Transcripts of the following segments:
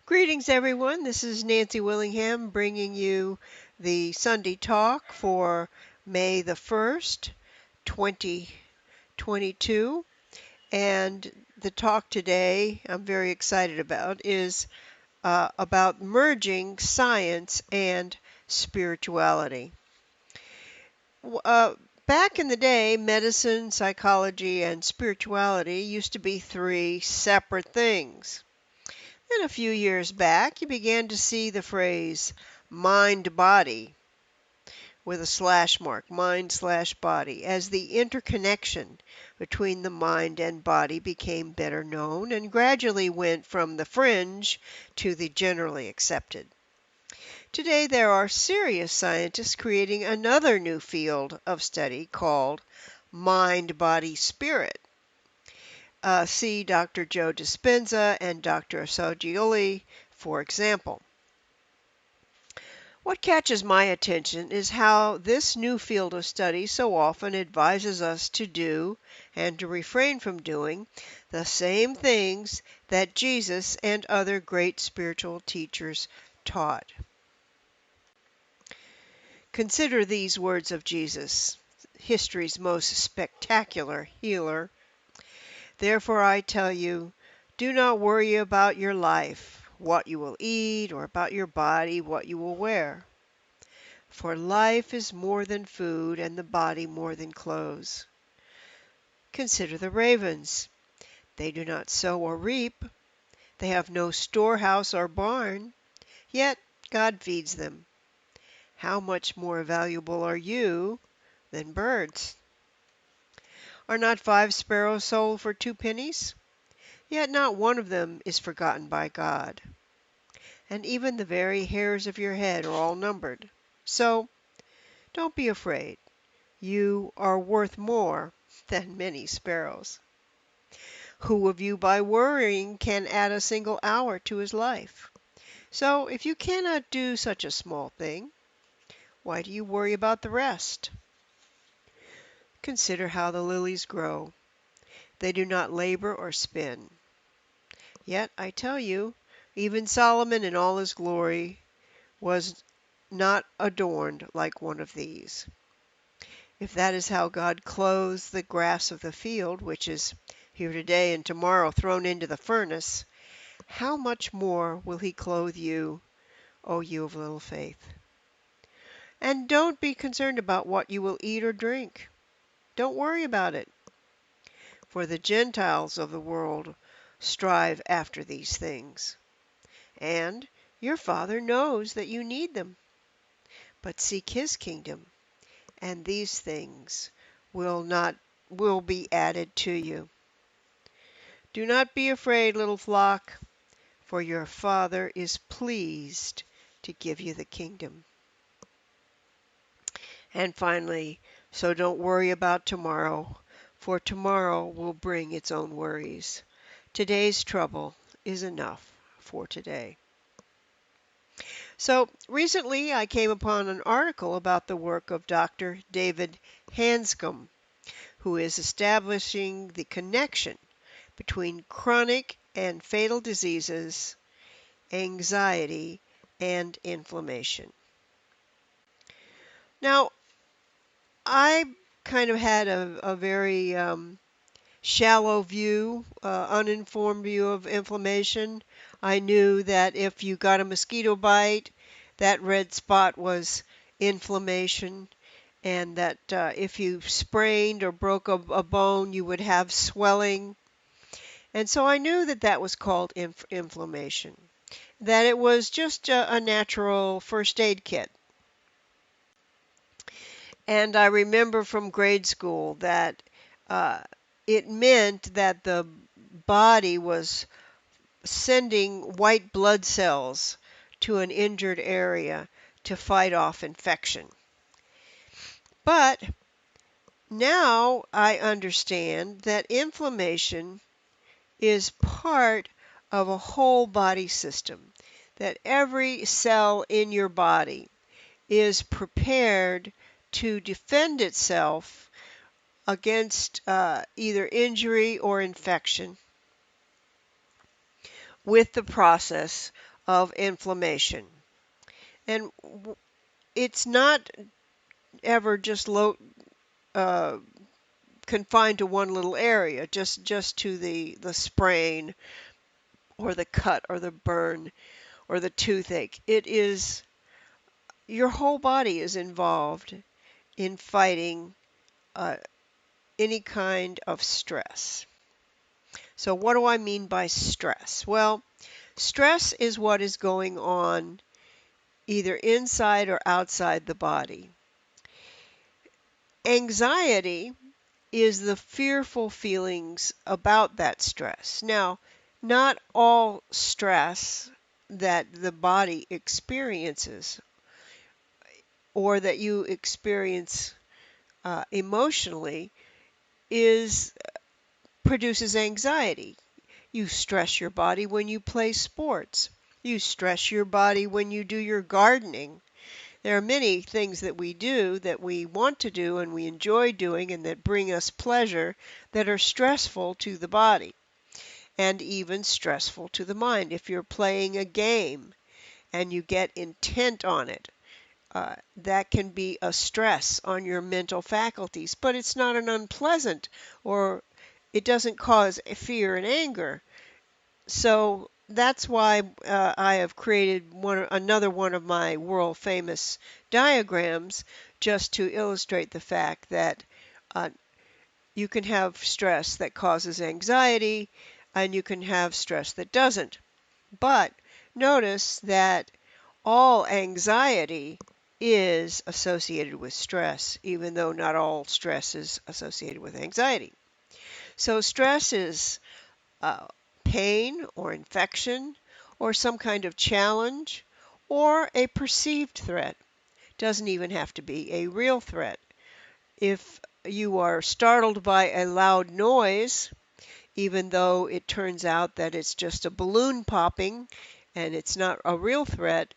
Greetings, everyone. This is Nancy Willingham bringing you the Sunday talk for May the 1st, 2022. And the talk today I'm very excited about is about merging science and spirituality. W- Uh, Back in the day, medicine, psychology, and spirituality used to be three separate things. And a few years back, you began to see the phrase mind body with a slash mark, mind slash body, as the interconnection between the mind and body became better known and gradually went from the fringe to the generally accepted. Today, there are serious scientists creating another new field of study called mind body spirit. See Dr. Joe Dispenza and Dr. Assagioli, for example. What catches my attention is how this new field of study so often advises us to do and to refrain from doing the same things that Jesus and other great spiritual teachers taught. Consider these words of Jesus, history's most spectacular healer. Therefore I tell you, do not worry about your life, what you will eat, or about your body, what you will wear. For life is more than food, and the body more than clothes. Consider the ravens. They do not sow or reap. They have no storehouse or barn, yet God feeds them. How much more valuable are you than birds? Are not 5 sparrows sold for 2 pennies? Yet not one of them is forgotten by God. And even the very hairs of your head are all numbered. So don't be afraid. You are worth more than many sparrows. Who of you by worrying can add a single hour to his life? So if you cannot do such a small thing, why do you worry about the rest? Consider how the lilies grow. They do not labor or spin. Yet I tell you, even Solomon in all his glory was not adorned like one of these. If that is how God clothes the grass of the field, which is here today and tomorrow thrown into the furnace, how much more will he clothe you, O you of little faith? And don't be concerned about what you will eat or drink. Don't worry about it, for the Gentiles of the world strive after these things. And your Father knows that you need them. But seek his kingdom, and these things will be added to you. Do not be afraid, little flock, for your Father is pleased to give you the kingdom. And finally, so don't worry about tomorrow, for tomorrow will bring its own worries. Today's trouble is enough for today. So recently I came upon an article about the work of Dr. David Hanscom, who is establishing the connection between chronic and fatal diseases, anxiety, and inflammation. Now, I kind of had a very shallow view, uninformed view of inflammation. I knew that if you got a mosquito bite, that red spot was inflammation, and that if you sprained or broke a bone, you would have swelling. And so I knew that that was called inflammation, that it was just a natural first aid kit. And I remember from grade school that uh, it meant that the body was sending white blood cells to an injured area to fight off infection. But now I understand that inflammation is part of a whole body system, that every cell in your body is prepared to defend itself against either injury or infection. with the process of inflammation. And it's not ever just uh, confined to one little area, just to the sprain or the cut or the burn or the toothache. It is your whole body is involved in fighting uh, any kind of stress. So what do I mean by stress? Well, stress is what is going on either inside or outside the body. Anxiety is the fearful feelings about that stress. Now, not all stress that the body experiences or that you experience emotionally is produces anxiety. You stress your body when you play sports. You stress your body when you do your gardening. There are many things that we do that we want to do and we enjoy doing and that bring us pleasure that are stressful to the body and even stressful to the mind. If you're playing a game and you get intent on it, that can be a stress on your mental faculties, but it's not an unpleasant or it doesn't cause fear and anger. So that's why I have created another one of my world famous diagrams just to illustrate the fact that uh, you can have stress that causes anxiety and you can have stress that doesn't. But notice that all anxiety is associated with stress, even though not all stress is associated with anxiety. So stress is uh, pain or infection or some kind of challenge or a perceived threat. Doesn't even have to be a real threat. If you are startled by a loud noise, even though it turns out that it's just a balloon popping and it's not a real threat,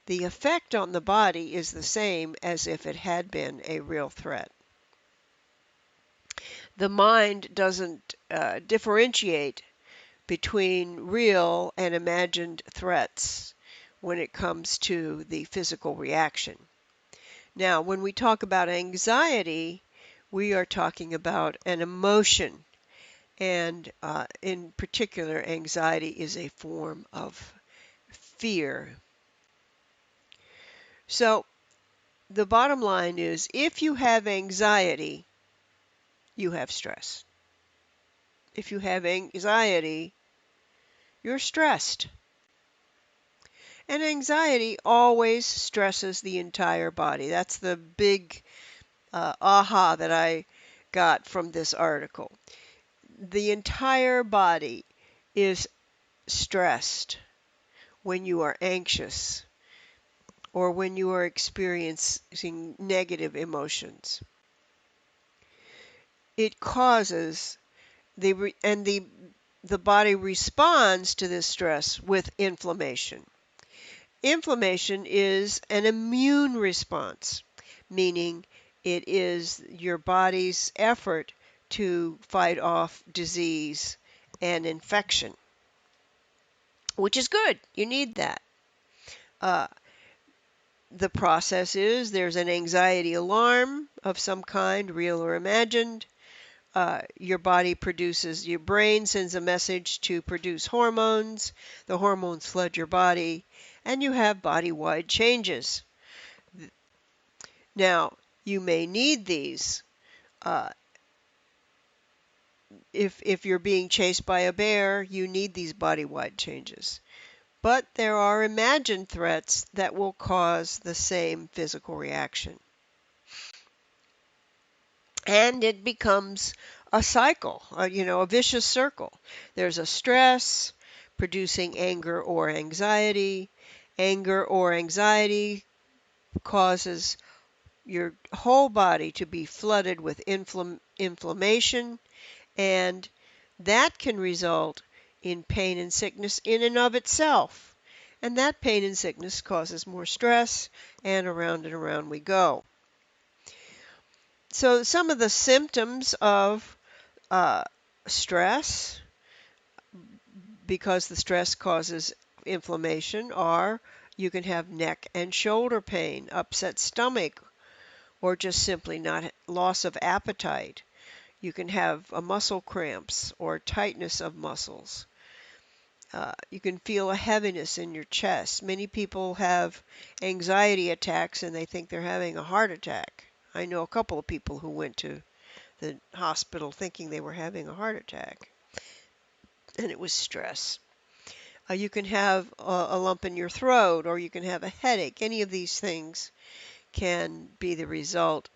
the effect on the body is the same as if it had been a real threat. The mind doesn't differentiate between real and imagined threats when it comes to the physical reaction. Now, when we talk about anxiety, we are talking about an emotion, and in particular, anxiety is a form of fear. So, the bottom line is if you have anxiety, you have stress. If you have anxiety, you're stressed. And anxiety always stresses the entire body. That's the big aha that I got from this article. The entire body is stressed when you are anxious or when you are experiencing negative emotions. It causes the body responds to this stress with inflammation. Inflammation is an immune response, meaning it is your body's effort to fight off disease and infection, which is good. You need that. Uh, the process is there's an anxiety alarm of some kind, real or imagined. Your brain sends a message to produce hormones. The hormones flood your body, and you have body-wide changes. Now, you may need these uh, if you're being chased by a bear, you need these body-wide changes. But there are imagined threats that will cause the same physical reaction. And it becomes a cycle, a vicious circle. There's a stress producing anger or anxiety. Anger or anxiety causes your whole body to be flooded with inflammation, and that can result in pain and sickness in and of itself. And that pain and sickness causes more stress, and around we go. So some of the symptoms of stress because the stress causes inflammation are you can have neck and shoulder pain, upset stomach, or just simply not loss of appetite. You can have a muscle cramps or tightness of muscles. You can feel a heaviness in your chest. Many people have anxiety attacks and they think they're having a heart attack. I know a couple of people who went to the hospital thinking they were having a heart attack, and it was stress. You can have a lump in your throat, or you can have a headache. Any of these things can be the result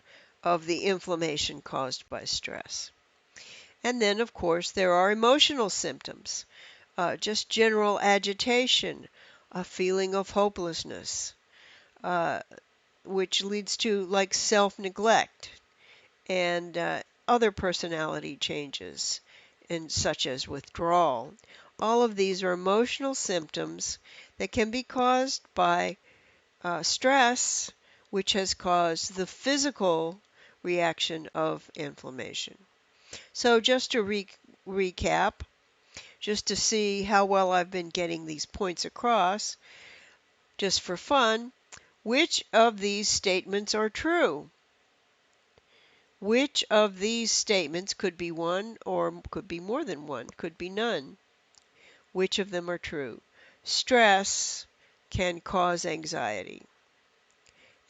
of the inflammation caused by stress. And then, of course, there are emotional symptoms, just general agitation, a feeling of hopelessness, uh, which leads to like self-neglect and other personality changes, and such as withdrawal. All of these are emotional symptoms that can be caused by stress, which has caused the physical reaction of inflammation. So just to recap, just to see how well I've been getting these points across, just for fun, which of these statements are true? Which of these statements could be one or could be more than one, could be none? Which of them are true? Stress can cause anxiety.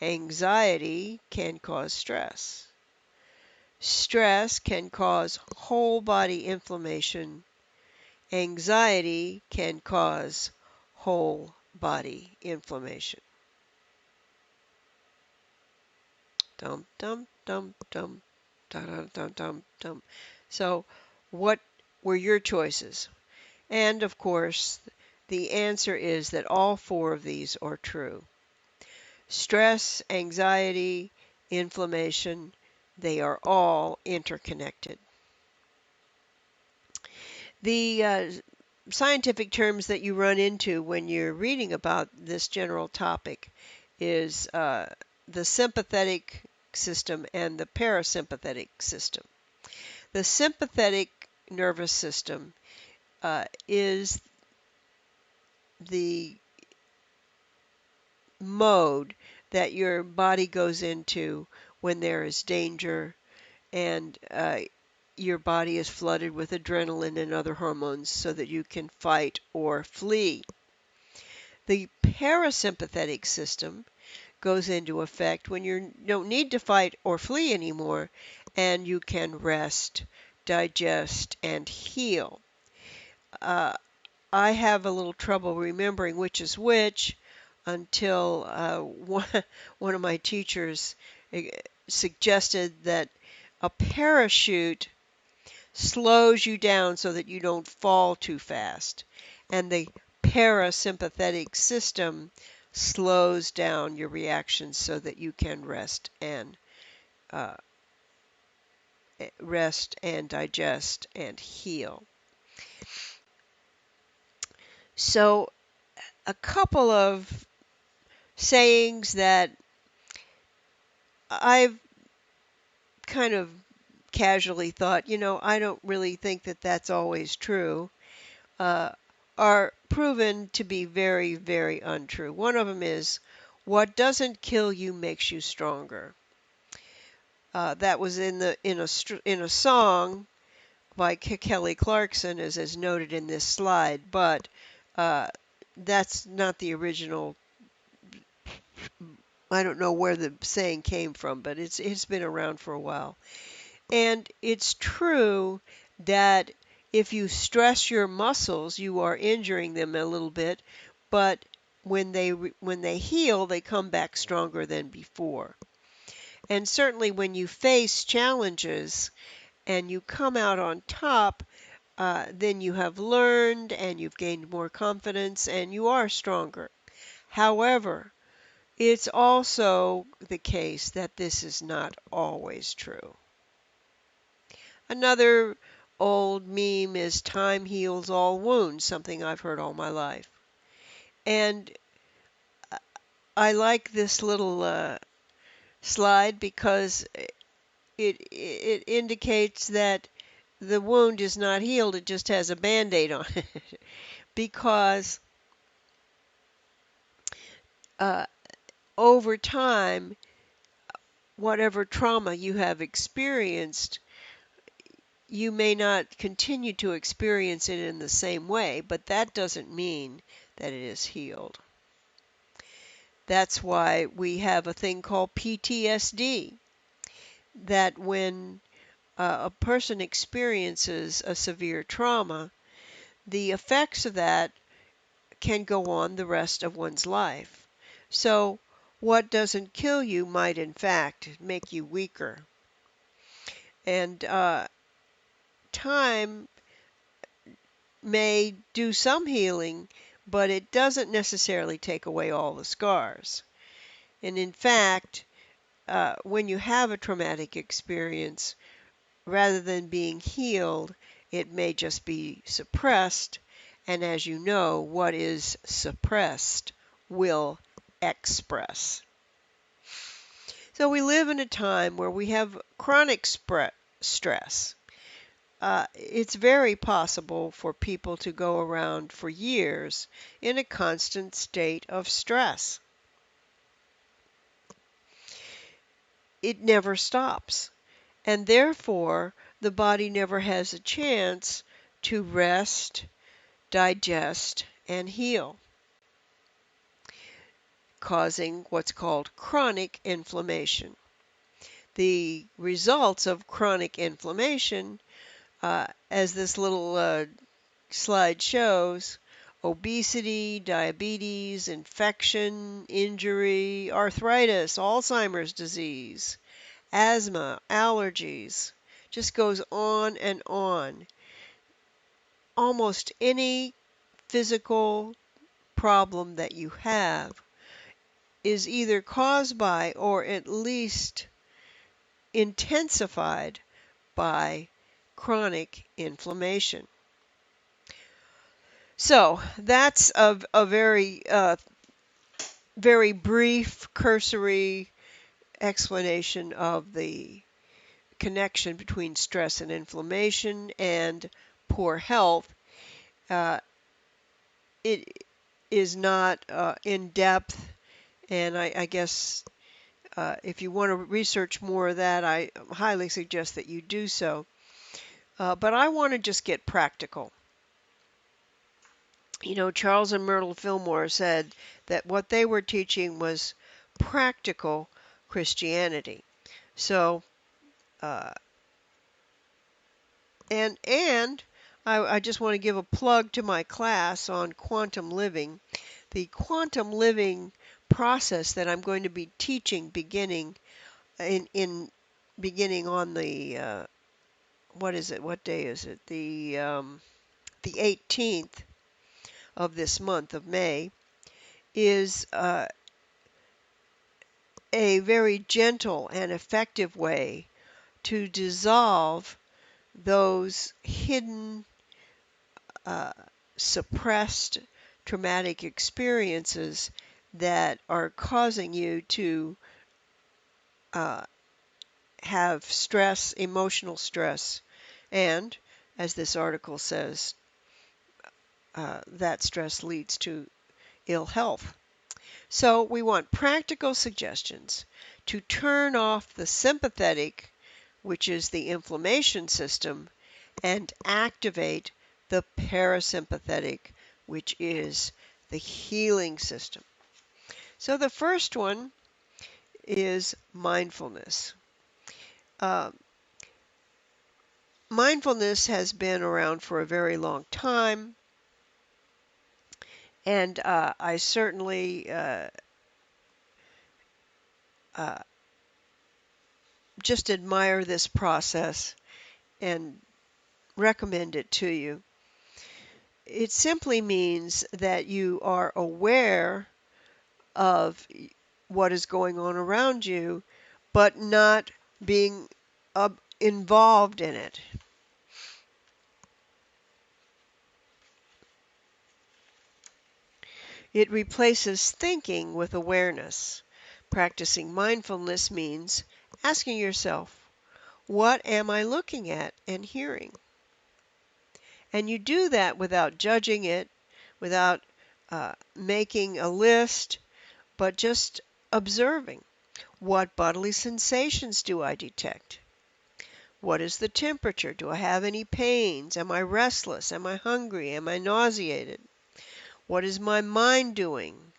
Anxiety can cause stress. Stress can cause whole body inflammation. Anxiety can cause whole body inflammation. Dum dum dum dum dum dum dum dum. So, what were your choices? And of course, the answer is that all four of these are true. Stress, anxiety, inflammation, they are all interconnected. The scientific terms that you run into when you're reading about this general topic is the sympathetic system and the parasympathetic system. The sympathetic nervous system is the mode that your body goes into when there is danger and your body is flooded with adrenaline and other hormones so that you can fight or flee. The parasympathetic system goes into effect when you don't need to fight or flee anymore and you can rest, digest, and heal. I have a little trouble remembering which is which until one of my teachers suggested that a parachute slows you down so that you don't fall too fast, and the parasympathetic system slows down your reactions so that you can uh, rest and digest and heal. So a couple of sayings that I've kind of casually thought, I don't really think that that's always true, uh, are proven to be very, very untrue. One of them is, what doesn't kill you makes you stronger. That was in a song by Kelly Clarkson, as is noted in this slide, but that's not the original. I don't know where the saying came from, but it's been around for a while. And it's true that if you stress your muscles, you are injuring them a little bit, but when they heal, they come back stronger than before. And certainly when you face challenges and you come out on top, then you have learned and you've gained more confidence and you are stronger. However, it's also the case that this is not always true. Another old meme is time heals all wounds, something I've heard all my life. And I like this little slide because it indicates that the wound is not healed, it just has a Band-Aid on it. Because uh, over time, whatever trauma you have experienced, you may not continue to experience it in the same way, but that doesn't mean that it is healed. That's why we have a thing called PTSD, that when a person experiences a severe trauma, the effects of that can go on the rest of one's life. So what doesn't kill you might in fact make you weaker. And time may do some healing, but it doesn't necessarily take away all the scars. And in fact, when you have a traumatic experience, rather than being healed, it may just be suppressed. And as you know, what is suppressed will express. So we live in a time where we have chronic stress. It's very possible for people to go around for years in a constant state of stress. It never stops, and therefore the body never has a chance to rest, digest, and heal, causing what's called chronic inflammation. The results of chronic inflammation, as this little slide shows: obesity, diabetes, infection, injury, arthritis, Alzheimer's disease, asthma, allergies, just goes on and on. Almost any physical problem that you have is either caused by or at least intensified by chronic inflammation. So that's a very, very brief, cursory explanation of the connection between stress and inflammation and poor health. It is not in depth, and I guess if you want to research more of that, I highly suggest that you do so. But I want to just get practical. You know, Charles and Myrtle Fillmore said that what they were teaching was practical Christianity. So, and I just want to give a plug to my class on quantum living. The quantum living process that I'm going to be teaching beginning on the what is it? What day is it? The 18th of this month of May is a very gentle and effective way to dissolve those hidden, suppressed traumatic experiences that are causing you to have stress, emotional stress, and, as this article says, that stress leads to ill health. So we want practical suggestions to turn off the sympathetic, which is the inflammation system, and activate the parasympathetic, which is the healing system. So the first one is mindfulness. Mindfulness has been around for a very long time, and I certainly just admire this process and recommend it to you. It simply means that you are aware of what is going on around you, but not being involved in it. It replaces thinking with awareness. Practicing mindfulness means asking yourself, what am I looking at and hearing? And you do that without judging it, without making a list, but just observing. What bodily sensations do I detect? What is the temperature? Do I have any pains? Am I restless? Am I hungry? Am I nauseated? What is my mind doing?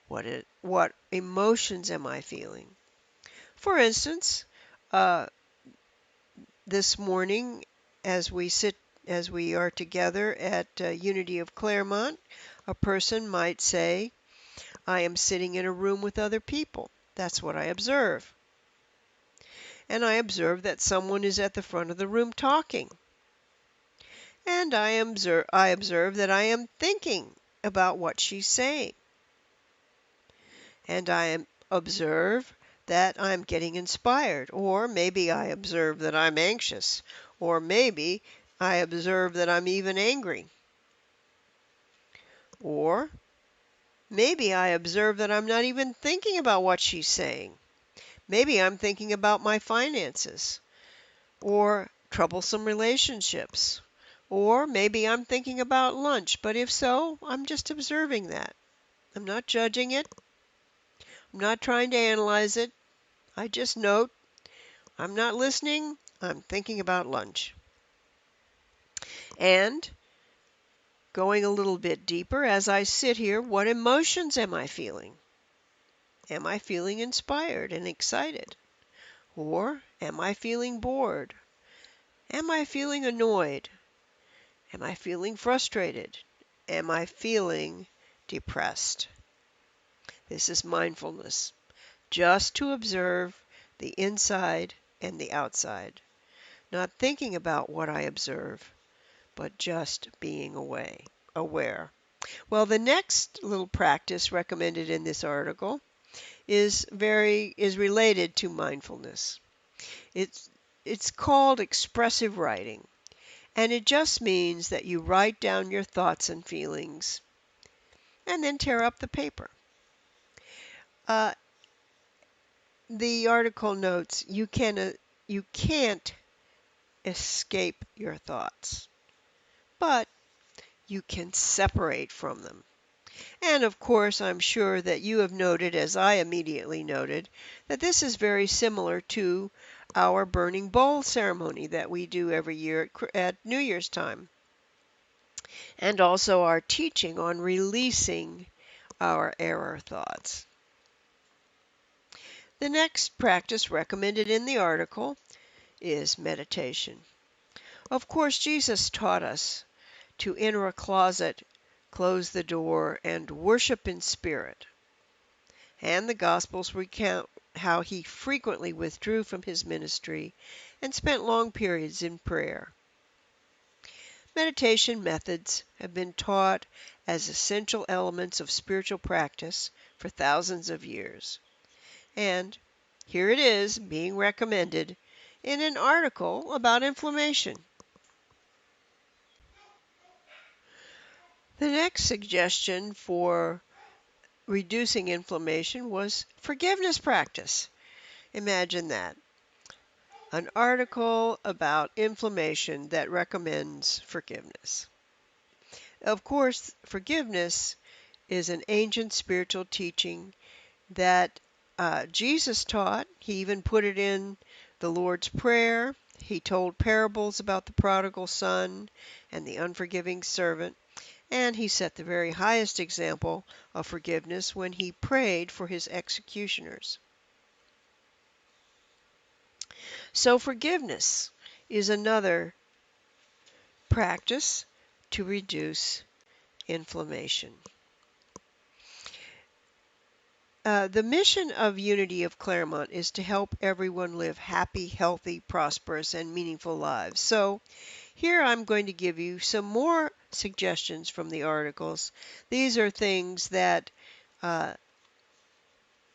What emotions am I feeling? For instance, uh, this morning, as we are together at Unity of Claremont, a person might say, I am sitting in a room with other people. That's what I observe. And I observe that someone is at the front of the room talking. And I observe that I am thinking about what she's saying. And observe that I'm getting inspired. Or maybe I observe that I'm anxious. Or maybe I observe that I'm even angry. Or maybe I observe that I'm not even thinking about what she's saying. Maybe I'm thinking about my finances or troublesome relationships. Or maybe I'm thinking about lunch, but if so, I'm just observing that. I'm not judging it. I'm not trying to analyze it. I just note I'm not listening. I'm thinking about lunch. And going a little bit deeper, as I sit here, what emotions am I feeling? Am I feeling inspired and excited? Or am I feeling bored? Am I feeling annoyed? Am I feeling frustrated? Am I feeling depressed? This is mindfulness, just to observe the inside and the outside, not thinking about what I observe, but just being aware. Well, the next little practice recommended in this article is related to mindfulness. It's called expressive writing, and it just means that you write down your thoughts and feelings and then tear up the paper. Uh, the article notes you can't escape your thoughts, but you can separate from them. And of course, I'm sure that you have noted, as I immediately noted, that this is very similar to our burning bowl ceremony that we do every year at New Year's time, and also our teaching on releasing our error thoughts. The next practice recommended in the article is meditation. Of course, Jesus taught us to enter a closet, close the door, and worship in spirit. And the Gospels recount how he frequently withdrew from his ministry and spent long periods in prayer. Meditation methods have been taught as essential elements of spiritual practice for thousands of years. And here it is being recommended in an article about inflammation. The next suggestion for reducing inflammation was forgiveness practice. Imagine that. An article about inflammation that recommends forgiveness. Of course, forgiveness is an ancient spiritual teaching that Jesus taught. He even put it in the Lord's Prayer. He told parables about the prodigal son and the unforgiving servant. And he set the very highest example of forgiveness when he prayed for his executioners. So forgiveness is another practice to reduce inflammation. The mission of Unity of Claremont is to help everyone live happy, healthy, prosperous, and meaningful lives. So here I'm going to give you some more suggestions from the articles. These are things that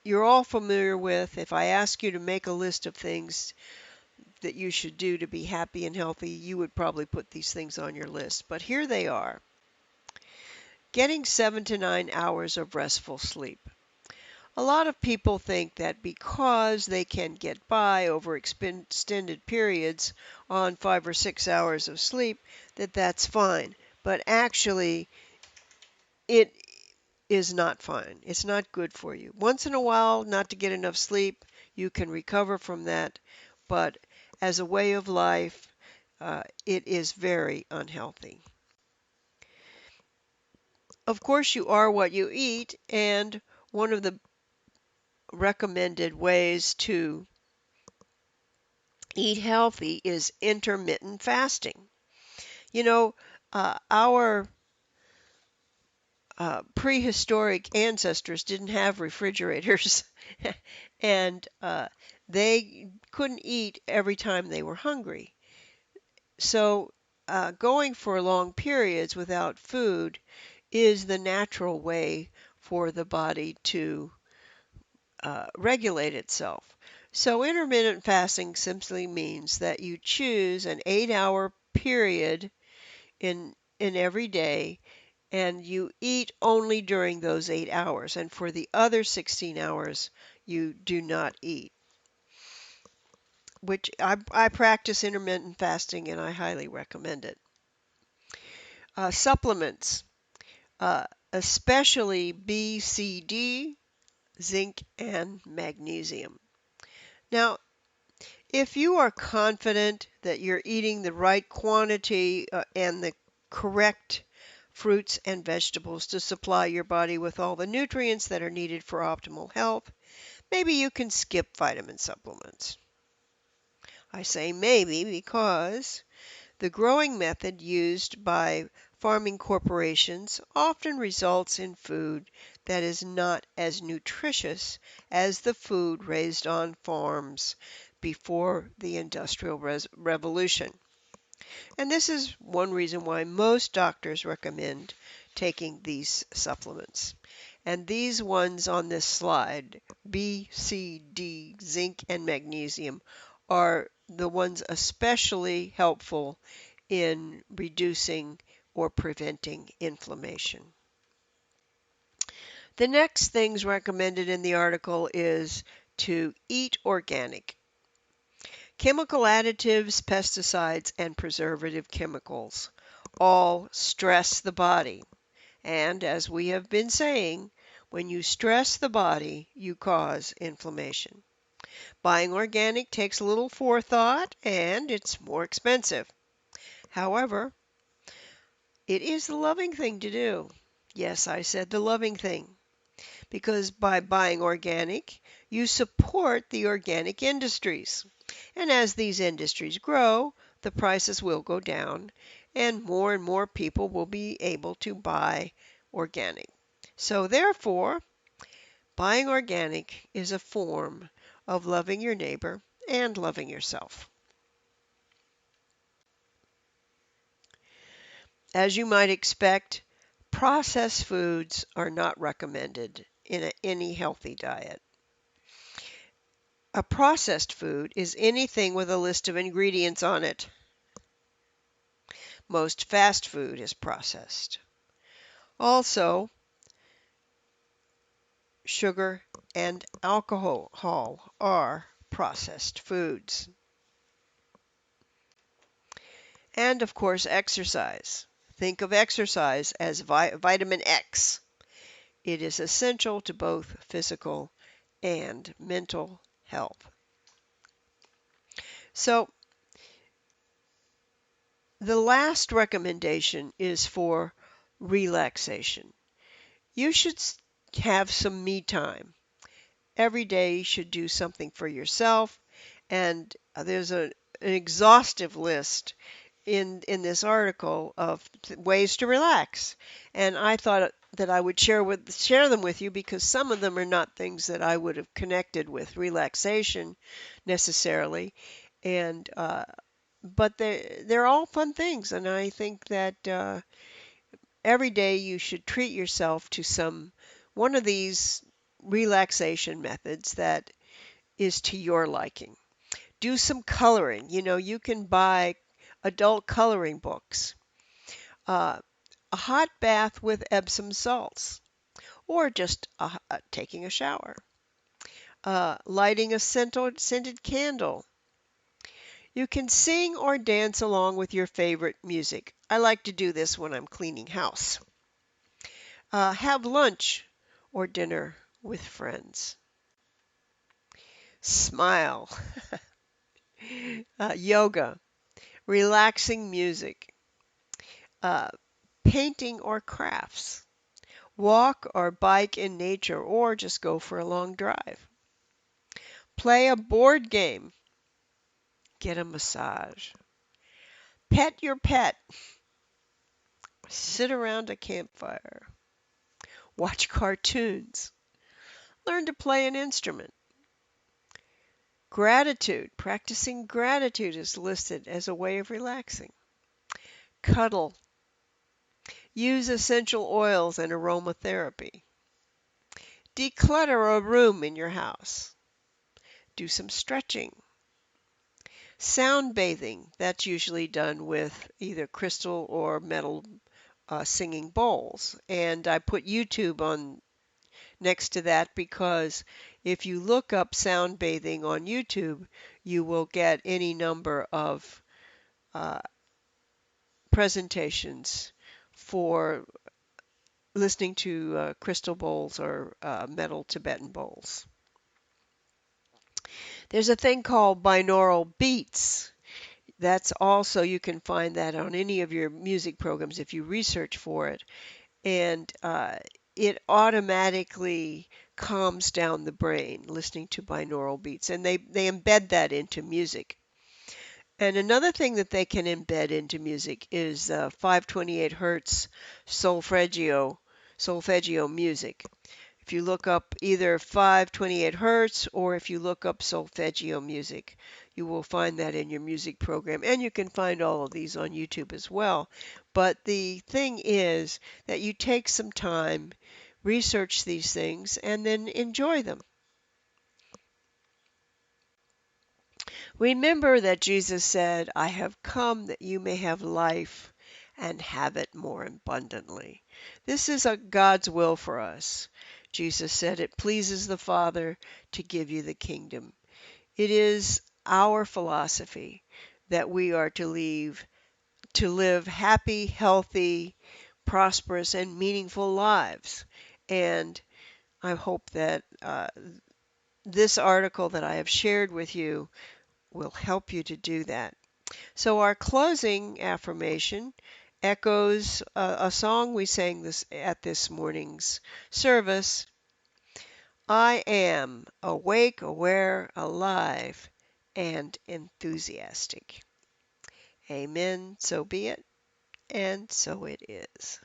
you're all familiar with. If I ask you to make a list of things that you should do to be happy and healthy, you would probably put these things on your list. But here they are. Getting 7 to 9 hours of restful sleep. A lot of people think that because they can get by over extended periods on 5 or 6 hours of sleep, that that's fine. But actually, it is not fine. It's not good for you. Once in a while, not to get enough sleep, you can recover from that. But as a way of life, it is very unhealthy. Of course, you are what you eat, and one of the recommended ways to eat healthy is intermittent fasting. You know, our prehistoric ancestors didn't have refrigerators, and they couldn't eat every time they were hungry. So, going for long periods without food is the natural way for the body to regulate itself. So, intermittent fasting simply means that you choose an 8-hour period in every day, and you eat only during those 8 hours, and for the other 16 hours you do not eat. Which I practice intermittent fasting and I highly recommend it. Supplements, uh, especially B, C, D, zinc, and magnesium. Now, if you are confident that you're eating the right quantity and the correct fruits and vegetables to supply your body with all the nutrients that are needed for optimal health, maybe you can skip vitamin supplements. I say maybe because the growing method used by farming corporations often results in food that is not as nutritious as the food raised on farms before the Industrial Revolution. And this is one reason why most doctors recommend taking these supplements. And these ones on this slide, B, C, D, zinc, and magnesium, are the ones especially helpful in reducing or preventing inflammation. The next things recommended in the article is to eat organic. Chemical additives, pesticides, and preservative chemicals all stress the body. And as we have been saying, when you stress the body, you cause inflammation. Buying organic takes a little forethought and it's more expensive. However, it is the loving thing to do. Yes, I said the loving thing. Because by buying organic, you support the organic industries. And as these industries grow, the prices will go down and more people will be able to buy organic. So therefore, buying organic is a form of loving your neighbor and loving yourself. As you might expect, processed foods are not recommended in any healthy diet. A processed food is anything with a list of ingredients on it. Most fast food is processed. Also, sugar and alcohol are processed foods. And of course, exercise. Think of exercise as vitamin X. It is essential to both physical and mental health. So, the last recommendation is for relaxation. You should have some me time. Every day you should do something for yourself, and there's an exhaustive list in this article of ways to relax. And I thought that I would share them with you because some of them are not things that I would have connected with relaxation necessarily, and but they're all fun things, and I think that every day you should treat yourself to one of these relaxation methods that is to your liking. Do some coloring. You can buy adult coloring books. Uh, a hot bath with Epsom salts, or just taking a shower. Lighting a scented candle. You can sing or dance along with your favorite music. I like to do this when I'm cleaning house. Have lunch or dinner with friends. Smile. Yoga. Relaxing music. Uh, Painting or crafts. Walk or bike in nature or just go for a long drive. Play a board game. Get a massage. Pet your pet. Sit around a campfire. Watch cartoons. Learn to play an instrument. Gratitude. Practicing gratitude is listed as a way of relaxing. Cuddle. Use essential oils and aromatherapy. Declutter a room in your house. Do some stretching. Sound bathing. That's usually done with either crystal or metal singing bowls. And I put YouTube on next to that because if you look up sound bathing on YouTube, you will get any number of uh, presentations for listening to crystal bowls or metal Tibetan bowls. There's a thing called binaural beats. That's also, you can find that on any of your music programs if you research for it. And it automatically calms down the brain listening to binaural beats. And they embed that into music. And another thing that they can embed into music is 528 hertz solfeggio music. If you look up either 528 hertz or if you look up solfeggio music, you will find that in your music program. And you can find all of these on YouTube as well. But the thing is that you take some time, research these things, and then enjoy them. Remember that Jesus said, I have come that you may have life and have it more abundantly. This is God's will for us. Jesus said it pleases the Father to give you the kingdom. It is our philosophy that we are to live happy, healthy, prosperous, and meaningful lives. And I hope that this article that I have shared with you will help you to do that. So our closing affirmation echoes a song we sang this at this morning's service. I am awake, aware, alive, and enthusiastic. Amen. So be it, and so it is.